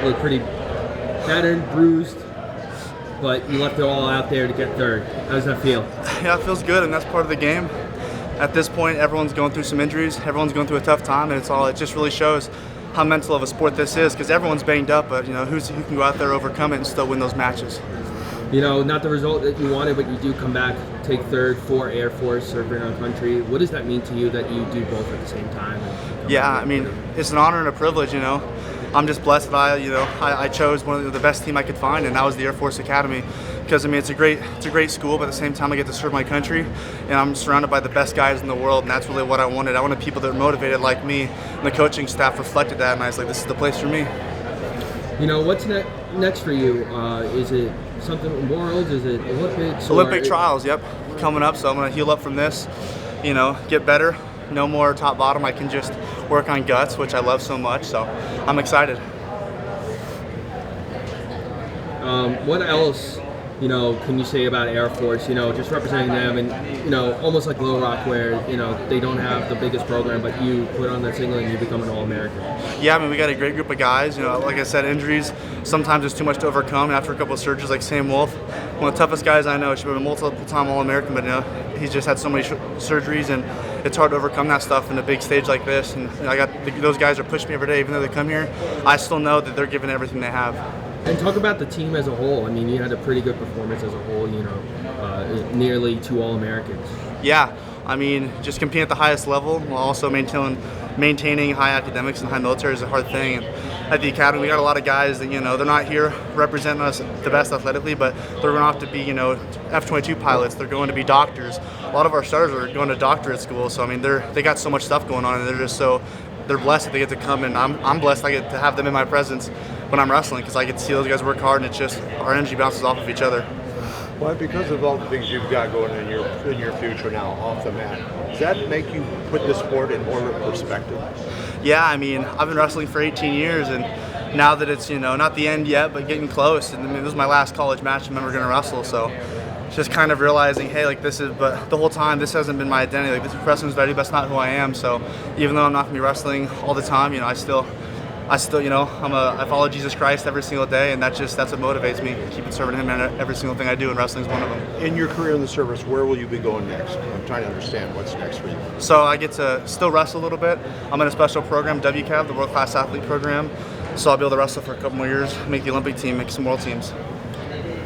looked pretty battered, bruised, but you left it all out there to get third. How does that feel? Yeah, it feels good, and that's part of the game. At this point, everyone's going through some injuries. Everyone's going through a tough time, and it just really shows how mental of a sport this is, because everyone's banged up, but who can go out there, overcome it, and still win those matches. Not the result that you wanted, but you do come back, take third for Air Force, serving our country. What does that mean to you that you do both at the same time? Yeah, I mean, it's an honor and a privilege, I'm just blessed that I chose one of the best team I could find, and that was the Air Force Academy. Because it's a great school, but at the same time I get to serve my country, and I'm surrounded by the best guys in the world, and that's really what I wanted. I wanted people that were motivated like me, and the coaching staff reflected that, and I was like, this is the place for me. What's next for you? Is it something Worlds? Is it Olympics? Olympic trials, yep, coming up. So I'm gonna heal up from this, get better. No more top bottom. I can just work on guts, which I love so much. So I'm excited. What else? Can you say about Air Force? Just representing them, and almost like Little Rock, where they don't have the biggest program, but you put on that singlet and you become an All-American. Yeah, I mean, we got a great group of guys. Like I said, injuries sometimes it's too much to overcome. And after a couple of surgeries, like Sam Wolf, one of the toughest guys I know, he's been a multiple-time All-American, but he's just had so many surgeries, and it's hard to overcome that stuff in a big stage like this. And those guys are pushing me every day, even though they come here. I still know that they're giving everything they have. And talk about the team as a whole. I mean, you had a pretty good performance as a whole, nearly 2 All-Americans. Yeah, I mean, just competing at the highest level while also maintaining high academics and high military is a hard thing. And at the academy, we got a lot of guys that, they're not here representing us the best athletically, but they're going to have to be, F-22 pilots. They're going to be doctors. A lot of our starters are going to doctorate school, so, I mean, they got so much stuff going on, and they're blessed that they get to come, and I'm blessed I get to have them in my presence when I'm wrestling, because I get to see those guys work hard, and it's just our energy bounces off of each other. Well, because of all the things you've got going in your future now off the mat, does that make you put the sport in more perspective? Yeah, I mean, I've been wrestling for 18 years, and now that it's not the end yet, but getting close, and I mean, this was my last college match I'm ever going to wrestle, so just kind of realizing, hey, but the whole time this hasn't been my identity. This wrestling is what I do, but that's not who I am. So even though I'm not going to be wrestling all the time, I still, I follow Jesus Christ every single day, and that's what motivates me. Keep serving Him in every single thing I do, and wrestling is one of them. In your career in the service, where will you be going next? I'm trying to understand what's next for you. So I get to still wrestle a little bit. I'm in a special program, WCAV, the World Class Athlete Program. So I'll be able to wrestle for a couple more years, make the Olympic team, make some world teams.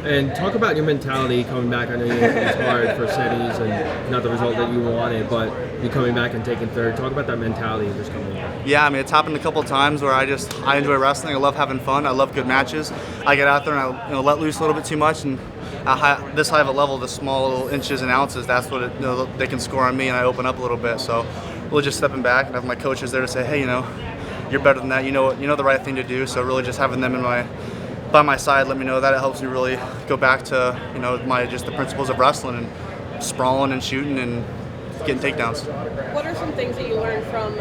And talk about your mentality coming back. I know it's hard for cities and not the result that you wanted, but you coming back and taking third. Talk about that mentality of just coming back. Yeah, I mean, it's happened a couple of times where I enjoy wrestling. I love having fun. I love good matches. I get out there and I let loose a little bit too much, and this high of a level, the small little inches and ounces, that's what they can score on me, and I open up a little bit. So really just stepping back and having my coaches there to say, hey, you're better than that. You know the right thing to do. So really just having them by my side, let me know that. It helps me really go back to the principles of wrestling and sprawling and shooting and getting takedowns. What are some things that you learned from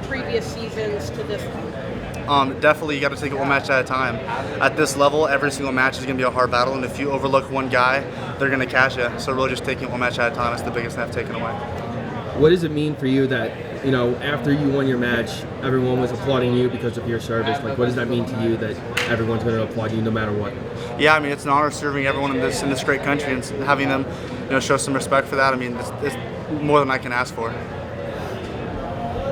previous seasons to this one? Definitely, you got to take it one match at a time. At this level, every single match is going to be a hard battle, and if you overlook one guy, they're going to catch you. So really, just taking it one match at a time is the biggest thing I've taken away. What does it mean for you that after you won your match, everyone was applauding you because of your service? Like, what does that mean to you that everyone's going to applaud you no matter what? Yeah, I mean, it's an honor serving everyone in this great country, and having them, show some respect for that. I mean, it's more than I can ask for.